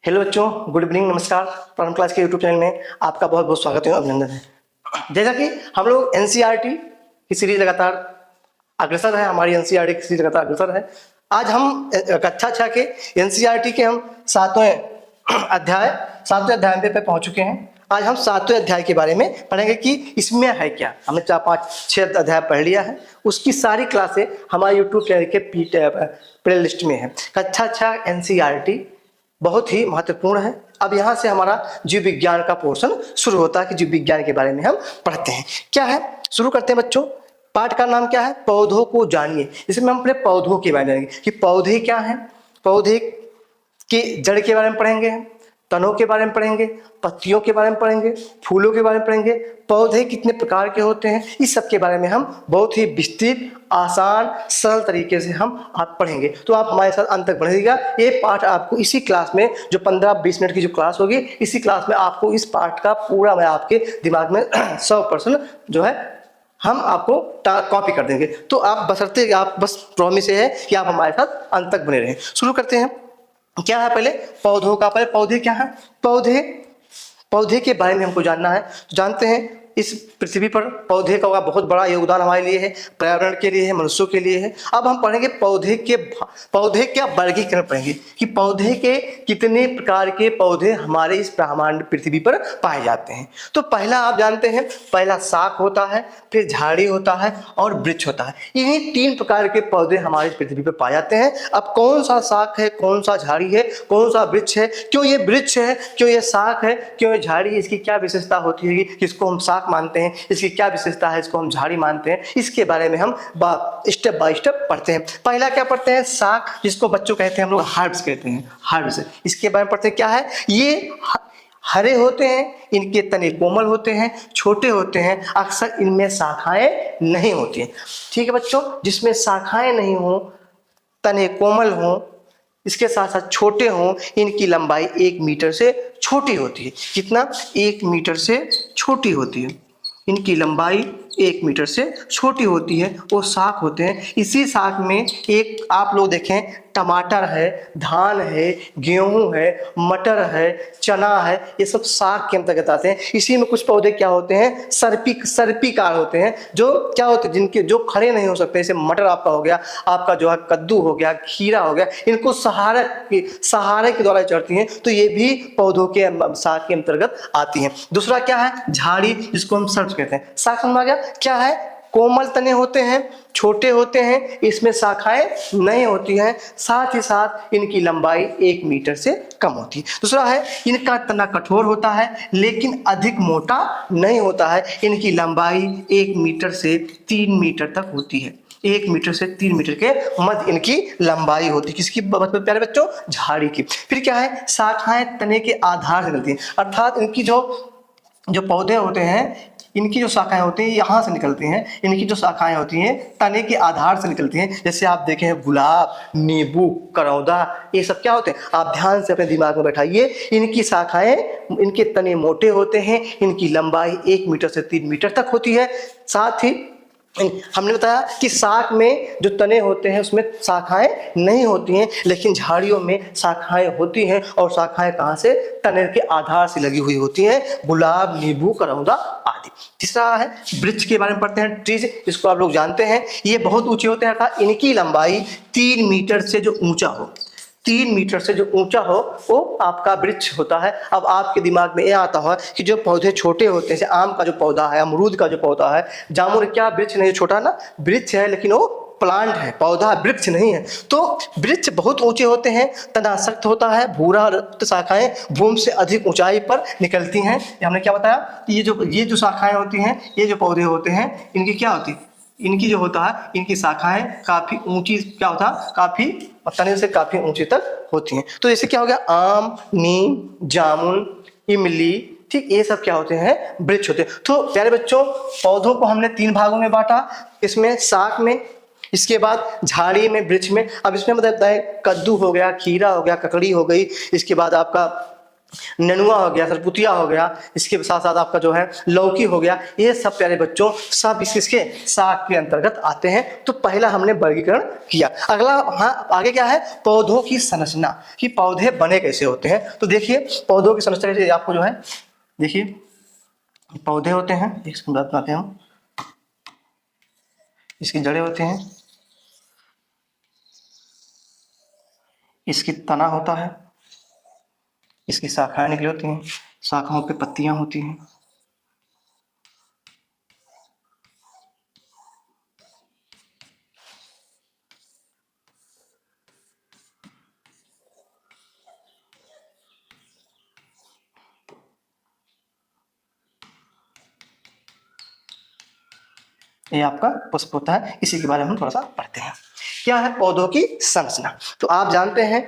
Hello बच्चों, good evening, नमस्कार। प्रारंभ क्लास के यूट्यूब चैनल में आपका बहुत बहुत स्वागत है, अभिनंदन है। जैसा कि हम लोग एनसीईआरटी की सीरीज लगातार अग्रसर है, हमारी एनसीईआरटी की सीरीज लगातार अग्रसर है। आज हम कक्षा 6 के एनसीईआरटी के हम सातवें अध्याय पे पहुंच चुके हैं। आज हम 7वें अध्याय के बारे में पढ़ेंगे कि इसमें है क्या। हमने 4, 5, 6 अध्याय पढ़ लिया है, उसकी सारी क्लासें हमारे यूट्यूब चैनल के प्ले लिस्ट में है। कक्षा 6 एनसीईआरटी बहुत ही महत्वपूर्ण है। अब यहाँ से हमारा जीव विज्ञान का पोर्शन शुरू होता है कि जीव विज्ञान के बारे में हम पढ़ते हैं। क्या है, शुरू करते हैं बच्चों। पाठ का नाम क्या है? पौधों को जानिए। इसमें हम अपने पौधों के बारे में जानेंगे कि पौधे क्या हैं, पौधे की जड़ के बारे में पढ़ेंगे, तनों के बारे में पढ़ेंगे, पत्तियों के बारे में पढ़ेंगे, फूलों के बारे में पढ़ेंगे, पौधे कितने प्रकार के होते हैं, इस सब के बारे में हम बहुत ही विस्तृत, आसान, सरल तरीके से हम आप पढ़ेंगे। तो आप हमारे साथ अंत तक पढ़िएगा। ये पाठ आपको इसी क्लास में, जो 15-20 मिनट की जो क्लास होगी, इसी क्लास में आपको इस पाठ का पूरा मैं आपके दिमाग में 100% जो है हम आपको कॉपी कर देंगे। तो आप बशर्ते आप बस प्रॉमिस है कि आप हमारे साथ अंत तक बने रहें। शुरू करते हैं। क्या है पहले पौधों का, पहले पौधे क्या है। पौधे के बारे में हमको जानना है। तो जानते हैं इस पृथ्वी पर पौधे का बहुत बड़ा योगदान हमारे लिए है, पर्यावरण के लिए है, मनुष्यों के लिए है। अब हम पढ़ेंगे पौधे क्या वर्गीकरण पढ़ेंगे कि पौधे के कितने प्रकार के पौधे हमारे इस ब्रह्मांड पृथ्वी पर पाए जाते हैं। तो पहला आप जानते हैं, पहला शाख होता है, फिर झाड़ी होता है और वृक्ष होता है। इन्हीं 3 प्रकार के पौधे हमारे पृथ्वी पर पाए जाते हैं। अब कौन सा शाख है, कौन सा झाड़ी है, कौन सा वृक्ष है, क्यों ये वृक्ष है, क्यों ये शाख है, क्यों ये झाड़ी है, इसकी क्या विशेषता होती है, किसको हम शाख मानते हैं, इसकी क्या विशेषता है, इसको हम झाड़ी मानते हैं, इसके बारे में हम स्टेप बाय स्टेप पढ़ते हैं। पहला क्या पढ़ते हैं? शाख, जिसको बच्चों कहते हैं हम लोग हर्ब्स कहते हैं, हर्ब्स। इसके बारे में पढ़ते हैं। क्या है ये? हरे होते हैं, इनके तने कोमल होते हैं, छोटे होते हैं, अक्सर इनमें शाखाएं नहीं होती हैं। ठीक है बच्चों, जिसमें शाखाएं नहीं हो, तने कोमल हो, इसके साथ साथ छोटे हों, इनकी लंबाई 1 मीटर से छोटी होती है। कितना? 1 मीटर से छोटी होती है। इनकी लंबाई 1 मीटर से छोटी होती है। वो शाख होते हैं। इसी शाख में एक आप लोग देखें, टमाटर है, धान है, गेहूं है, मटर है, चना है, ये सब शाख के अंतर्गत आते हैं। इसी में कुछ पौधे क्या होते हैं? सर्पीकार होते हैं, जो क्या होते हैं, जिनके जो खड़े नहीं हो सकते। जैसे मटर आपका हो गया, आपका जो है कद्दू हो गया, खीरा हो गया, इनको सहारे के द्वारा चढ़ती हैं, तो ये भी पौधों के शाख के अंतर्गत आती हैं। दूसरा क्या है? झाड़ी, जिसको हम सर्प कहते हैं। शाख समझ आ गया। क्या है? कोमल तने होते हैं, छोटे होते हैं, इसमें शाखाएं नहीं होती हैं, साथ ही साथ इनकी लंबाई 1 मीटर से कम होती है। दूसरा है, इनका तना कठोर होता है लेकिन अधिक मोटा नहीं होता है। इनकी लंबाई 1 मीटर से 3 मीटर तक होती है। 1 मीटर से 3 मीटर के मध्य इनकी लंबाई होती है। किसकी प्यारे बच्चों? झाड़ी की। फिर क्या है? शाखाएं तने के आधार से निकलती हैं, अर्थात इनकी जो पौधे होते हैं, इनकी जो शाखाएं होती हैं यहाँ से निकलती हैं। इनकी जो शाखाएं होती हैं तने के आधार से निकलती हैं। जैसे आप देखें गुलाब, नींबू, करौंदा, ये सब क्या होते हैं? आप ध्यान से अपने दिमाग में बैठाइए। इनकी शाखाएं, इनके तने मोटे होते हैं, इनकी लंबाई 1 मीटर से 3 मीटर तक होती है। साथ ही हमने बताया कि शाख में जो तने होते हैं उसमें शाखाएं नहीं होती हैं, लेकिन झाड़ियों में शाखाएं होती हैं। और शाखाएं कहाँ से? तने के आधार से लगी हुई होती हैं, गुलाब, नींबू, करौंदा आदि। तीसरा है वृक्ष के बारे में पढ़ते हैं, ट्रीज, जिसको आप लोग जानते हैं। ये बहुत ऊंचे होते हैं, अर्थात इनकी लंबाई 3 मीटर से जो ऊंचा हो, 3 मीटर से जो ऊंचा हो, वो आपका वृक्ष होता है। अब आपके दिमाग में ये आता है कि जो पौधे छोटे होते हैं, जैसे आम का जो पौधा है, अमरूद का जो पौधा है, जामुन, क्या वृक्ष नहीं? छोटा ना वृक्ष है, लेकिन वो प्लांट है, पौधा, वृक्ष नहीं है। तो वृक्ष बहुत ऊंचे होते हैं, तना सख्त होता है, भूरा रक्त, शाखाएं भूमि से अधिक ऊंचाई पर निकलती हैं। हमने क्या बताया? ये जो शाखाएं होती हैं, ये जो पौधे होते हैं, इनकी क्या होती है? इनकी जो होता है, इनकी शाखाएं काफी ऊंची, क्या होता है, काफी तने से काफी ऊंची तक होती हैं। तो जैसे क्या हो गया? आम, नीम, जामुन, इमली, ठीक, ये सब क्या होते हैं? वृक्ष होते हैं। तो प्यारे बच्चों, पौधों को हमने 3 भागों में बांटा, इसमें शाख में, इसके बाद झाड़ी में, वृक्ष में। अब इसमें बताता है कद्दू हो गया, खीरा हो गया, ककड़ी हो गई, इसके बाद आपका नेनुआ हो गया, सरपुतिया हो गया, इसके साथ साथ आपका जो है लौकी हो गया, ये सब प्यारे बच्चों सब इसके साग के अंतर्गत आते हैं। तो पहला हमने वर्गीकरण किया। अगला हाँ आगे क्या है, पौधों की संरचना, कि पौधे बने कैसे होते हैं। तो देखिए पौधों की संरचना कैसे आपको जो है, देखिए पौधे होते हैं, एक सेकंड बात बनाते हैं हम, इसकी जड़ें होती हैं, इसकी तना होता है, इसकी शाखाएं निकली होती हैं, शाखाओं पे पत्तियां होती हैं, ये आपका पुष्प होता है। इसी के बारे में हम थोड़ा सा पढ़ते हैं। क्या है पौधों की संरचना। तो आप जानते हैं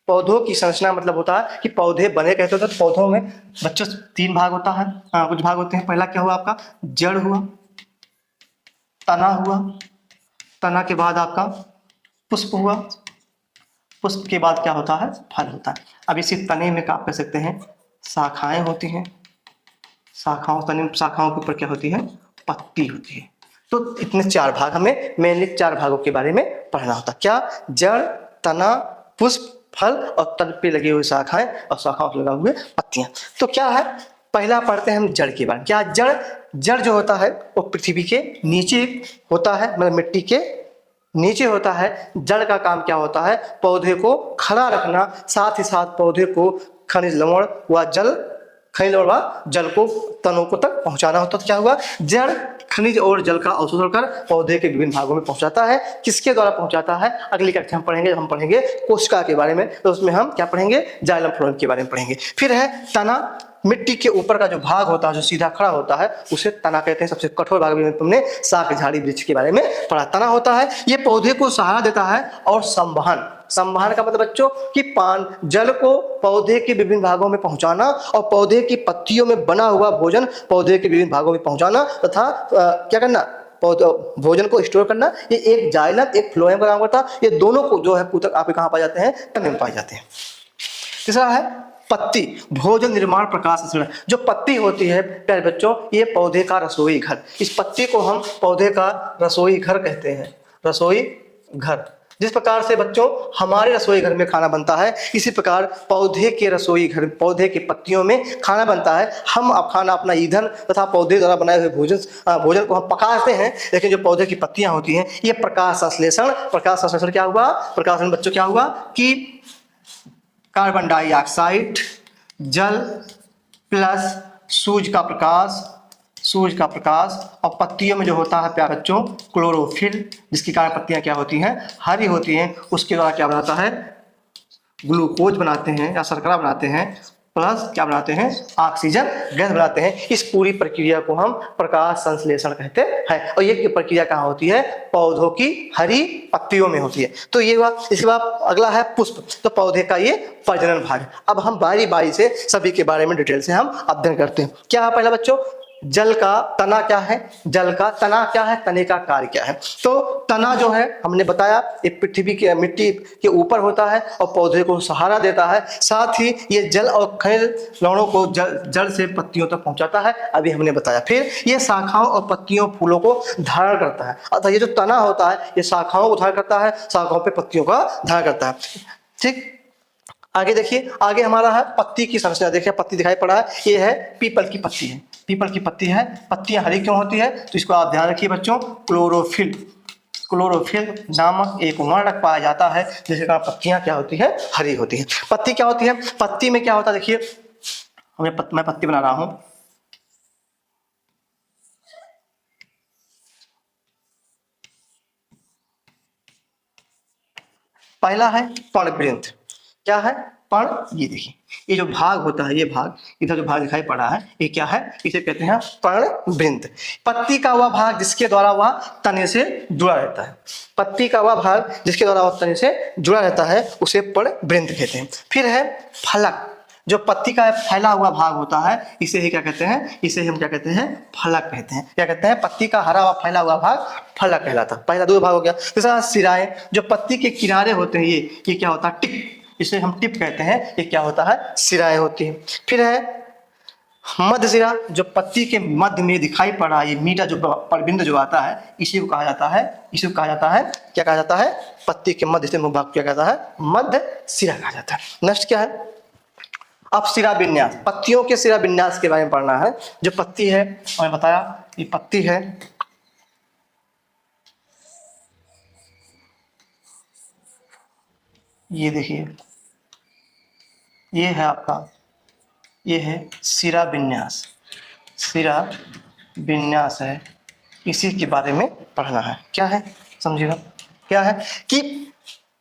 पौधों की संरचना मतलब होता है कि पौधे बने कैसे होते हैं। तो पौधों में बच्चों 3 भाग होता है, कुछ भाग होते हैं। पहला क्या हुआ आपका, जड़ हुआ, तना हुआ, तना के बाद आपका पुष्प हुआ, पुष्प के बाद क्या होता है, फल होता है। अब इसी तने में आप कह सकते हैं शाखाएं होती हैं, तने शाखाओं के ऊपर क्या होती है, पत्ती होती है। तो इतने 4 भाग, हमें मेनली 4 भागों के बारे में पढ़ना होता है। क्या, जड़, तना, पुष्प, फल और तन पे लगे हुए शाखाएं और शाखाओं पर लगा हुए पत्तियां। तो क्या है, पहला पढ़ते हैं हम जड़ के बारे में। क्या जड़ जो होता है वो पृथ्वी के नीचे होता है, मतलब मिट्टी के नीचे होता है। जड़ का काम क्या होता है, पौधे को खड़ा रखना, साथ ही साथ पौधे को खनिज लवण व जल को तनों को तक पहुंचाना होता है। तो क्या हुआ, जड़ खनिज और जल का अवशोषण कर पौधे के विभिन्न भागों में पहुंचाता है। किसके द्वारा पहुंचाता है, अगली कक्षा में पढ़ेंगे, हम पढ़ेंगे कोशिका के बारे में। तो उसमें हम क्या पढ़ेंगे, जाइलम फ्लोएम के बारे में पढ़ेंगे। फिर है तना, मिट्टी के ऊपर का जो भाग होता है, जो सीधा खड़ा होता है, उसे तना कहते हैं। सबसे कठोर भाग में तुमने शाख झाड़ी वृक्ष के बारे में पढ़ा। तना होता है, ये पौधे को सहारा देता है और संवहन का मतलब बच्चों कि जल को पौधे के विभिन्न भागों में पहुंचाना और पौधे की पत्तियों में बना हुआ भोजन पौधे के विभिन्न भागों में पहुंचाना तथा क्या करना, भोजन को स्टोर करना। ये एक जाइलम एक फ्लोएम का काम करता है। ये दोनों को जो है पूतक आपके कहाँ पाए जाते हैं, तने में पाए जाते हैं। तीसरा है पत्ती, भोजन निर्माण प्रकाश संश्लेषण। जो पत्ती होती है प्यारे बच्चों, ये पौधे का रसोई घर। इस पत्ती को हम पौधे का रसोई घर कहते हैं, रसोई घर। जिस प्रकार से बच्चों हमारे रसोई घर में खाना बनता है, इसी प्रकार पौधे के रसोई घर, पौधे की पत्तियों में खाना बनता है। हम खाना अपना ईंधन तथा पौधे द्वारा बनाए हुए भोजन को हम पकाते हैं, लेकिन जो पौधे की पत्तियां होती हैं ये प्रकाश संश्लेषण क्या हुआ, प्रकाश संश्लेषण बच्चों क्या हुआ कि कार्बन डाइऑक्साइड, जल प्लस सूर्य का प्रकाश और पत्तियों में जो होता है प्यारे बच्चों क्लोरोफिल, जिसके कारण पत्तियां क्या होती हैं, हरी होती हैं। उसके द्वारा क्या बनाता है, ग्लूकोज बनाते हैं या शर्करा बनाते हैं, प्लस क्या बनाते हैं, ऑक्सीजन गैस बनाते हैं। इस पूरी प्रक्रिया को हम प्रकाश संश्लेषण कहते हैं। और ये प्रक्रिया कहाँ होती है, पौधों की हरी पत्तियों में होती है। तो ये हुआ। इसके बाद अगला है पुष्प, तो पौधे का ये प्रजनन भाग। अब हम बारी बारी से सभी के बारे में डिटेल से हम अध्ययन करते हैं। क्या है पहला बच्चों, जल का तना क्या है, जल का तना क्या है, तने का कार्य क्या है। तो तना जो है हमने बताया ये पृथ्वी के मिट्टी के ऊपर होता है और पौधे को सहारा देता है। साथ ही ये जल और खनिज लवणों को जड़ से पत्तियों तक पहुंचाता है, अभी हमने बताया। फिर ये शाखाओं और पत्तियों फूलों को धारण करता है। अर्थात ये जो तना होता है ये शाखाओं को धारण करता है, शाखाओं पे पत्तियों का धारण करता है। ठीक, आगे देखिए, आगे हमारा है पत्ती की संरचना। देखिए पत्ती दिखाई पड़ा है, ये है पीपल की पत्ती है, पीपल की पत्ती है। पत्तियां हरी क्यों होती है, तो इसको आप ध्यान रखिए बच्चों, क्लोरोफिल नामक एक वर्णक पाया जाता है जिसके कारण पत्तियां क्या होती है, हरी होती है। पत्ती क्या होती है, पत्ती में क्या होता है, देखिए मैं पत्ती बना रहा हूं। पहला है पर्णवृंत। क्या है पर्ण, ये देखिए ये जो भाग होता है, ये भाग इधर जो भाग दिखाई पड़ा है ये क्या है, इसे कहते हैं पर्णवृंत। पत्ती का वह भाग जिसके द्वारा वह तने से जुड़ा रहता है, पत्ती का वह भाग जिसके द्वारा वह तने से जुड़ा रहता है उसे पर्णवृंत कहते हैं। फिर है फलक, जो पत्ती का फैला हुआ भाग होता है इसे ही क्या कहते हैं, इसे हम क्या कहते हैं, फलक कहते हैं। क्या कहते हैं, पत्ती का हरा हुआ फैला हुआ भाग फलक कहलाता है। पहला 2 भाग हो गया। दूसरा सिराएं, जो पत्ती के किनारे होते हैं ये क्या होता है, टिप, इसे हम टिप कहते हैं, ये क्या होता है, सिराएं होती हैं। फिर है मध्य सिरा, जो पत्ती के मध्य में दिखाई पड़ा ये मीठा जो परबिंद जो आता है, इसी को कहा जाता है, इसी को कहा जाता है, क्या कहा जाता है, पत्ती के मध्य से मुख भाग क्या कहता है, मध्य सिरा कहा जाता है। नेक्स्ट क्या है, अब सिरा विन्यास, पत्तियों के सिरा विन्यास के बारे में पढ़ना है। जो पत्ती है, मैंने बताया ये पत्ती है, ये देखिए ये है आपका, ये है सिरा विन्यास, सिरा विन्यास है, इसी के बारे में पढ़ना है। क्या है समझिएगा, क्या है कि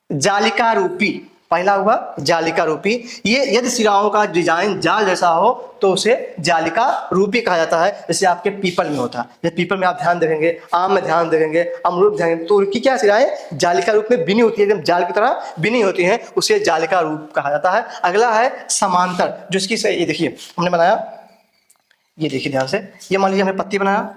जालिका रूपी, पहला हुआ जालिका रूपी, ये यदि सिराओं का डिजाइन जाल जैसा हो तो उसे जालिका रूपी कहा जाता है। जैसे आपके पीपल में होता है, जैसे पीपल में आप ध्यान देखेंगे, आम में ध्यान देखेंगे, अमरूद ध्यान देखेंगे, तो उनकी क्या सिराएं जालिका रूप में बिनी होती है, एकदम जाल की तरह बिनी होती हैं, उसे जालिका रूप कहा जाता है। अगला है समांतर, जो इसकी से ये देखिए हमने बनाया, ये देखिए ध्यान से, ये मान लीजिए हमने पत्ती बनाया,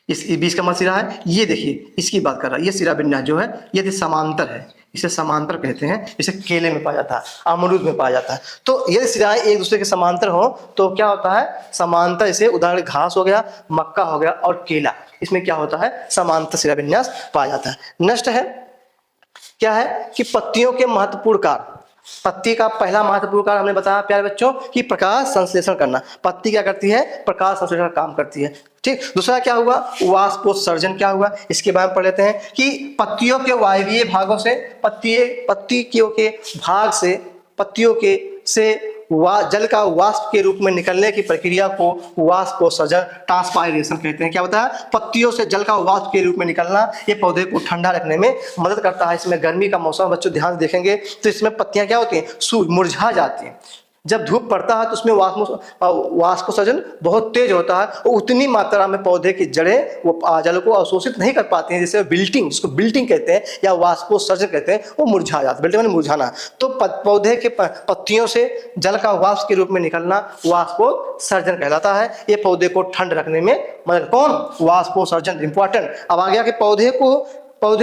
इस बीच का मत सिरा है, ये देखिए इसकी बात कर रहा है, ये सिरा विन्यास जो है ये समांतर है, इसे समांतर कहते हैं। इसे केले में पाया जाता है, अमरूद में पाया जाता है। तो ये सिराएं एक दूसरे के समांतर हो तो क्या होता है, समांतर। इसे उदाहरण घास हो गया, मक्का हो गया और केला, इसमें क्या होता है, समांतर सिरा विन्यास पाया जाता है। नेक्स्ट है क्या है कि पत्तियों के महत्वपूर्ण कार्य, पत्ती का पहला महत्वपूर्ण कार्य हमने बताया प्यारे बच्चों कि प्रकाश संश्लेषण करना। पत्ती क्या करती है, प्रकाश संश्लेषण का काम करती है। ठीक, दूसरा क्या हुआ, वाष्पोत्सर्जन क्या हुआ, इसके बारे में पढ़ लेते हैं कि पत्तियों के वायवीय भागों से, पत्तियों के भाग से, पत्तियों के से जल का वाष्प के रूप में निकलने की प्रक्रिया को वाष्पोत्सर्जन, ट्रांसपायरेशन कहते हैं। क्या होता है, पत्तियों से जल का वाष्प के रूप में निकलना, ये पौधे को ठंडा रखने में मदद करता है। इसमें गर्मी का मौसम बच्चों ध्यान से देखेंगे तो इसमें पत्तियां क्या होती हैं, मुरझा जाती हैं। जब धूप पड़ता है तो उसमें वाष्पोत्सर्जन बहुत तेज होता है और उतनी मात्रा में पौधे की जड़ें वो जल को अवशोषित नहीं कर पाती हैं, जैसे बिल्टिंग, इसको बिल्टिंग कहते हैं या वाष्पोत्सर्जन कहते हैं, वो मुरझा जाता है। बिल्टिंग मैंने मुरझाना। तो पौधे के पत्तियों से जल का वाष्प के रूप में निकलना वाष्पोत्सर्जन कहलाता है। ये पौधे को ठंड रखने में मदद, कौन, वाष्पोत्सर्जन इंपॉर्टेंट। अब आ गया कि पौधे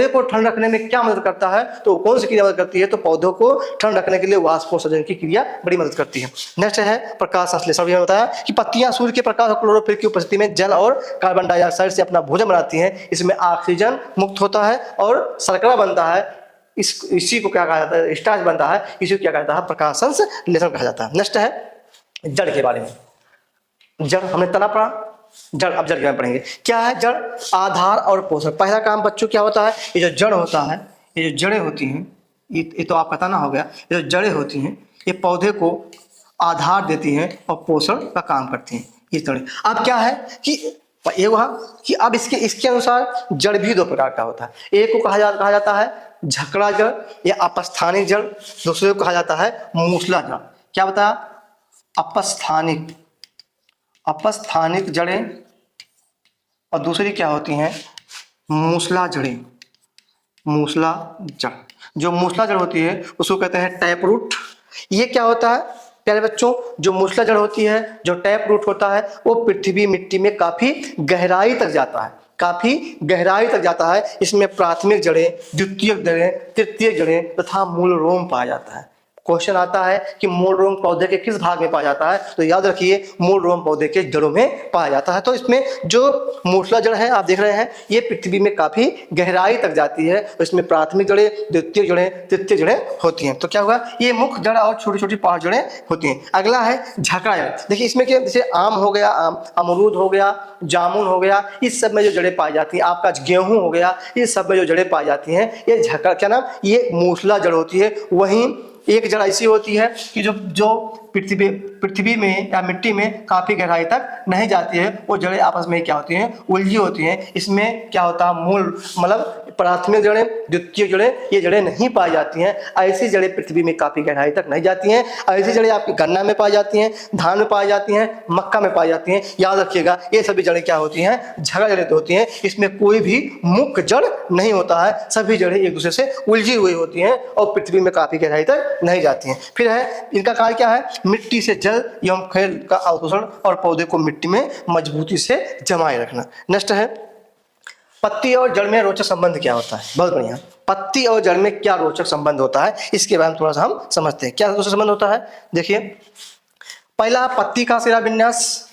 को ठंड रखने में क्या मदद करता है, तो कौन सी क्रिया मदद करती है, तो पौधों को ठंड रखने के लिए वाष्पोत्सर्जन की क्रिया बड़ी मदद करती है। नेक्स्ट है प्रकाश संश्लेषण। भी बताया कि पत्तियां सूर्य के प्रकाश और क्लोरोफिल की उपस्थिति में जल और कार्बन डाइऑक्साइड से अपना भोजन बनाती हैं। इसमें ऑक्सीजन मुक्त होता है और शर्करा बनता है, इसी को क्या कहा जाता है, स्टार्च बनता है, इसी को क्या कहा जाता है, प्रकाश संश्लेषण कहा जाता है। नेक्स्ट है जड़ के बारे में। जड़ हमने तना पढ़ा, जड़, अब जड़ के बारे में पढ़ेंगे। क्या है जड़, आधार और पोषण। पहला काम बच्चों क्या होता है, ये जो जड़ होता है, ये जो जड़ें होती हैं, ये तो आपका तना हो गया, ये जो जड़ें होती हैं ये पौधे को आधार देती हैं और पोषण का काम करती हैं, ये जड़ें। अब क्या है कि ये हुआ कि अब इसके अनुसार जड़ भी दो प्रकार का होता है। एक को कहा जाता है झकड़ा जड़ या अपस्थानिक जड़, दूसरे को कहा जाता है मूसला जड़। क्या बताया, अपस्थानिक जड़ें और दूसरी क्या होती हैं, मूसला जड़ें। मूसला जड़, जो मूसला जड़ होती है उसको कहते हैं टैप रूट। ये क्या होता है प्यारे बच्चों, जो मूसला जड़ होती है, जो टैप रूट होता है, वो पृथ्वी मिट्टी में काफी गहराई तक जाता है, काफी गहराई तक जाता है। इसमें प्राथमिक जड़ें, द्वितीयक जड़ें, तृतीयक जड़ें तथा मूल रोम पाया जाता है। क्वेश्चन आता है कि मूल रोम पौधे के किस भाग में पाया जाता है, तो याद रखिए मूल रोम पौधे के जड़ों में पाया जाता है। तो इसमें जो मूसला जड़ है आप देख रहे हैं, ये पृथ्वी में काफी गहराई तक जाती है, तो इसमें प्राथमिक जड़ें, द्वितीय जड़ें, तृतीय जड़ें होती हैं। तो क्या होगा, ये मुख्य जड़ और छोटी छोटी 5 जड़ें होती हैं। अगला है झकड़ा जड़। देखिए इसमें क्या, जैसे आम हो गया, अमरूद हो गया, जामुन हो गया, इस सब में जो जड़ें पाई जाती हैं, आपका गेहूं हो गया, इस सब में जो जड़ें पाई जाती हैं, ये झकड़ा, क्या नाम, ये मूसला जड़ होती है। वहीं एक जड़ ऐसी होती है कि जो पृथ्वी में या मिट्टी में काफी गहराई तक नहीं जाती है, वो जड़ें आपस में क्या होती हैं, उलझी होती हैं। इसमें क्या होता है, मूल मतलब प्राथमिक जड़ें, द्वितीय जड़ें, ये जड़ें नहीं पाई जाती हैं। ऐसी जड़ें पृथ्वी में काफी गहराई तक नहीं जाती हैं। ऐसी जड़ें आपकी गन्ना में पाई जाती हैं, धान में पाई जाती हैं, मक्का में पाई जाती हैं। याद रखिएगा ये सभी जड़ें क्या होती हैं, झकड़ा जड़ें होती हैं। इसमें कोई भी मुख्य जड़ नहीं होता है, सभी जड़ें एक दूसरे से उलझी हुई होती हैं और पृथ्वी में काफी गहराई तक नहीं जाती हैं। फिर है इनका कार्य क्या है, मिट्टी से जल एवं खनिज का अवशोषण और पौधे को मिट्टी में मजबूती से जमाए रखना। नेक्स्ट है पत्ती और जड़ में रोचक संबंध क्या होता है। बहुत बढ़िया, पत्ती और जड़ में क्या रोचक संबंध होता है, इसके बारे में थोड़ा सा हम समझते हैं। क्या रोचक संबंध होता है, देखिए पहला पत्ती का शिराविन्यास,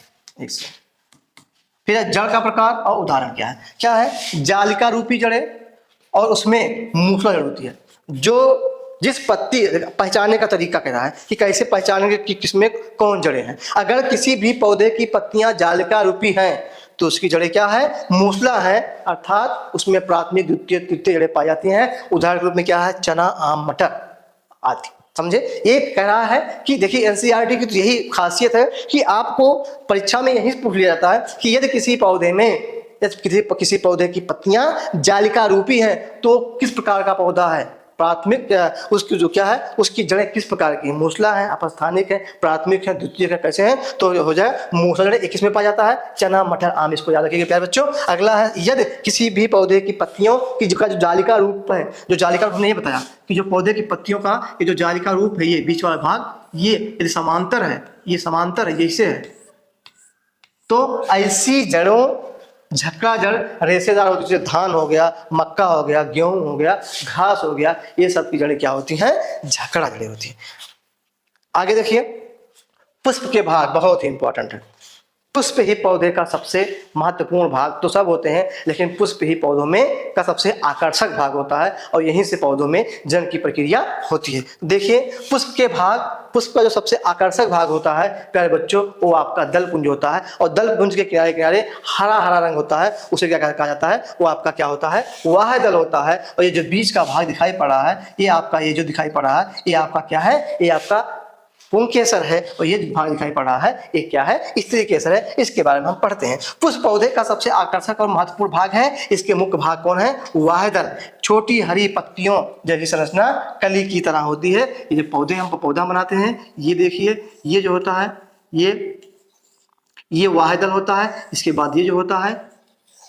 फिर है जड़ का प्रकार और उदाहरण क्या है जालिका रूपी जड़ें और उसमें मूसला जड़ होती है। जो जिस पत्ती पहचानने का तरीका कह रहा है कि कैसे पहचानेंगे कि किसमें कौन जड़ें हैं। अगर किसी भी पौधे की पत्तियां जालिका रूपी हैं तो उसकी जड़ें क्या है, मूसला है, अर्थात उसमें प्राथमिक द्वितीय तृतीय जड़ें पाई जाती हैं। उदाहरण के रूप में क्या है, चना, आम, मटर आदि। समझे, एक कह रहा है कि देखिए एनसीईआरटी की तो यही खासियत है कि आपको परीक्षा में यही पूछ लिया जाता है कि यदि किसी पौधे में किसी पौधे की पत्तियां जालिका रूपी हैं तो किस प्रकार का पौधा है, प्राथमिक उसकी जो क्या है उसकी जड़ें किस प्रकार की, मूसला है, अपस्थानिक है, प्राथमिक है, द्वितीय है, कैसे हैं, तो हो जाए मूसला जड़ें 21 में पाया जाता है, चना, मटर, आम, इसको याद रखिएगा प्यारे बच्चों। अगला है यदि किसी भी पौधे की पत्तियों की जो जालिका रूप है, जो जालिका रूप ने ये बताया कि जो पौधे की पत्तियों का ये जो जालिका रूप है, ये बीच वाला भाग ये यदि समांतर है, ये समांतर है, जैसे है, तो ऐसी जड़ों झक्का जड़ रेशेदार होती है, जैसे धान हो गया, मक्का हो गया, गेहूं हो गया, घास हो गया, ये सब की जड़ें क्या होती हैं, झकड़ा जड़ें होती हैं। आगे देखिए पुष्प के भाग बहुत ही इंपॉर्टेंट है। पुष्प ही पौधे का सबसे महत्वपूर्ण भाग तो सब होते हैं, लेकिन पुष्प ही पौधों में का सबसे आकर्षक भाग होता है और यहीं से पौधों में जन्म की प्रक्रिया होती है। देखिए पुष्प के भाग, पुष्प का जो सबसे आकर्षक भाग होता है प्यारे बच्चों, वो आपका दल पुंज होता है और दल पुंज के किनारे किनारे हरा हरा रंग होता है, उसे क्या कहा जाता है, वो आपका क्या होता है, वाह दल होता है। और ये जो बीच का भाग दिखाई पड़ रहा है, ये आपका ये जो दिखाई पड़ रहा है, ये आपका क्या है, ये आपका पुंकेसर है और ये भाग दिखाई पड़ रहा है ये क्या है, स्त्री केसर है। इसके बारे में हम पढ़ते हैं। पुष्प पौधे का सबसे आकर्षक और महत्वपूर्ण भाग है। इसके मुख्य भाग कौन है, वाहदल, छोटी हरी पत्तियों जैसी संरचना कली की तरह होती है। ये जो पौधे हम पौधा बनाते हैं, ये देखिए ये जो होता है ये वाहदल होता है। इसके बाद ये जो होता है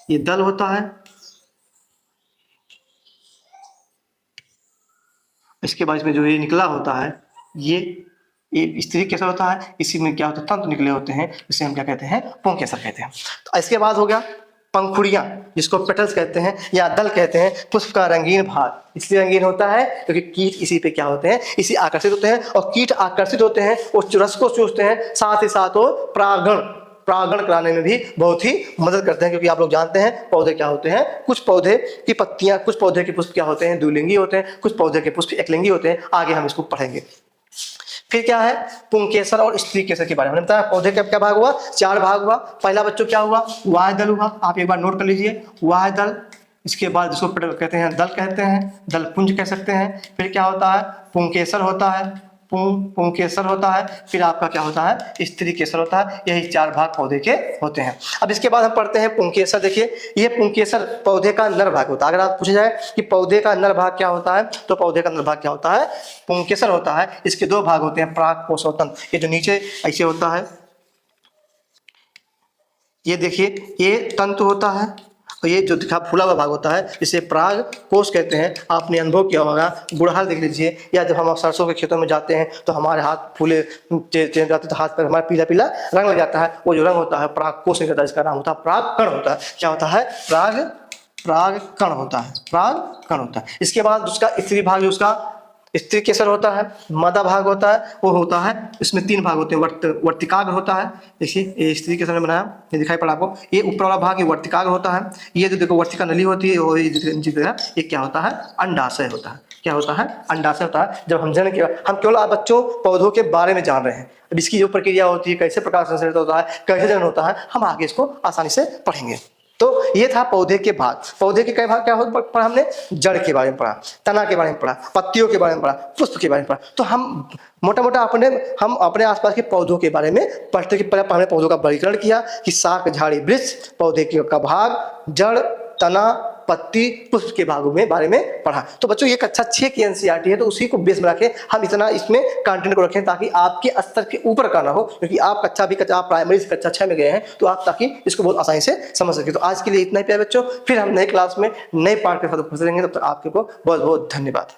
ये दल होता है। इसके बाद इसमें जो ये निकला होता है ये स्त्री केसर होता है। इसी में क्या होता है, तंतु निकले होते हैं, इसे हम क्या कहते हैं, पुंकेसर कहते हैं। तो इसके बाद हो गया पंखुड़ियां, जिसको पेटल्स कहते हैं या दल कहते हैं। पुष्प का रंगीन भाग इसलिए रंगीन होता है क्योंकि कीट इसी पे क्या होते हैं, इसी आकर्षित होते हैं और कीट आकर्षित होते हैं, वो रस को चूसते हैं, साथ ही साथ वो परागण कराने में भी बहुत ही मदद करते हैं। क्योंकि आप लोग जानते हैं पौधे क्या होते हैं, कुछ पौधे की पत्तियां, कुछ पौधे के पुष्प क्या होते हैं, द्विलिंगी होते हैं, कुछ पौधे के पुष्प एकलिंगी होते हैं। आगे हम इसको पढ़ेंगे। फिर क्या है, पुंकेसर और स्त्री केसर के बारे में बताया। पौधे का क्या भाग हुआ, 4 भाग हुआ। पहला बच्चों क्या हुआ, वाह दल हुआ, आप एक बार नोट कर लीजिए, वाह दल। इसके बाद जिसको कहते हैं दल कहते हैं, दल पुंज कह सकते हैं। फिर क्या होता है, पुंकेसर होता है, पुंकेसर होता है। फिर आपका क्या होता है, स्त्री केसर होता है। यही 4 भाग पौधे के होते हैं। अब इसके बाद हम पढ़ते हैं पुंकेसर। देखिए ये पुंकेसर पौधे का नर भाग होता है। अगर आप पूछे जाए कि पौधे का नर भाग क्या होता है, तो पौधे का नर भाग क्या होता है, पुंकेसर होता है। इसके 2 भाग होते हैं, पराग कोश और तंत्र। ये जो नीचे ऐसे होता है, ये देखिए ये तंतु होता है और ये जो दिखा फूला हुआ भाग होता है इसे पराग कोश कहते हैं। आपने अनुभव किया होगा, गुड़हल देख लीजिए, या जब हम सरसों के खेतों में जाते हैं तो हमारे हाथ फूले जाते हैं, तो हाथ पर हमारा पीला पीला रंग लग जाता है। वो जो रंग होता है पराग कोश नहीं होता, इसका नाम होता है पराग कण होता है। क्या होता है, पराग कण होता है, पराग कण होता है। इसके बाद उसका स्त्री भाग, जो उसका स्त्री केसर होता है, मादा भाग होता है, वो होता है, इसमें 3 भाग होते हैं। वर्तिकाग्र होता है, देखिए ये स्त्री केसर ने बनाया, ये दिखाई पड़ा आपको। ये ऊपर वाला भाग ये वर्तिकाग्र होता है। ये जो देखो वर्तिका नली होती है, वो ये क्या होता है, अंडाशय होता है। क्या होता है, अंडाशय होता है। जब हम जन्म के हम केवल आप बच्चों पौधों के बारे में जान रहे हैं, अब इसकी जो प्रक्रिया होती है, कैसे प्रकाश संश्लेषण होता है, कैसे जन्म होता है, हम आगे इसको आसानी से पढ़ेंगे। तो ये था पौधे के भाग। पौधे के कई भाग क्या होते पढ़ा हमने, जड़ के बारे में पढ़ा, तना के बारे में पढ़ा, पत्तियों के बारे में पढ़ा, पुष्प के बारे में पढ़ा। तो हम मोटा मोटा हम अपने आसपास के पौधों के बारे में पढ़ते कि पहले हमने पौधों का वर्गीकरण किया कि शाक, झाड़ी, वृक्ष, पौधे का भाग, जड़, तना, पत्ती, पुष्प के भागों में बारे में पढ़ा। तो बच्चों ये कक्षा 6 की एनसीईआरटी है, तो उसी को बेस में रखें हम इतना इसमें कंटेंट को रखें ताकि आपके स्तर के ऊपर का ना हो। क्योंकि आप आप प्राइमरी से कक्षा 6 में गए हैं, तो आप ताकि इसको बहुत आसानी से समझ सकें। तो आज के लिए इतना ही प्यारे बच्चों, फिर हम नए क्लास में नए पाठ के साथ उपस्थित रहेंगे। तब तक आपके को बहुत बहुत धन्यवाद।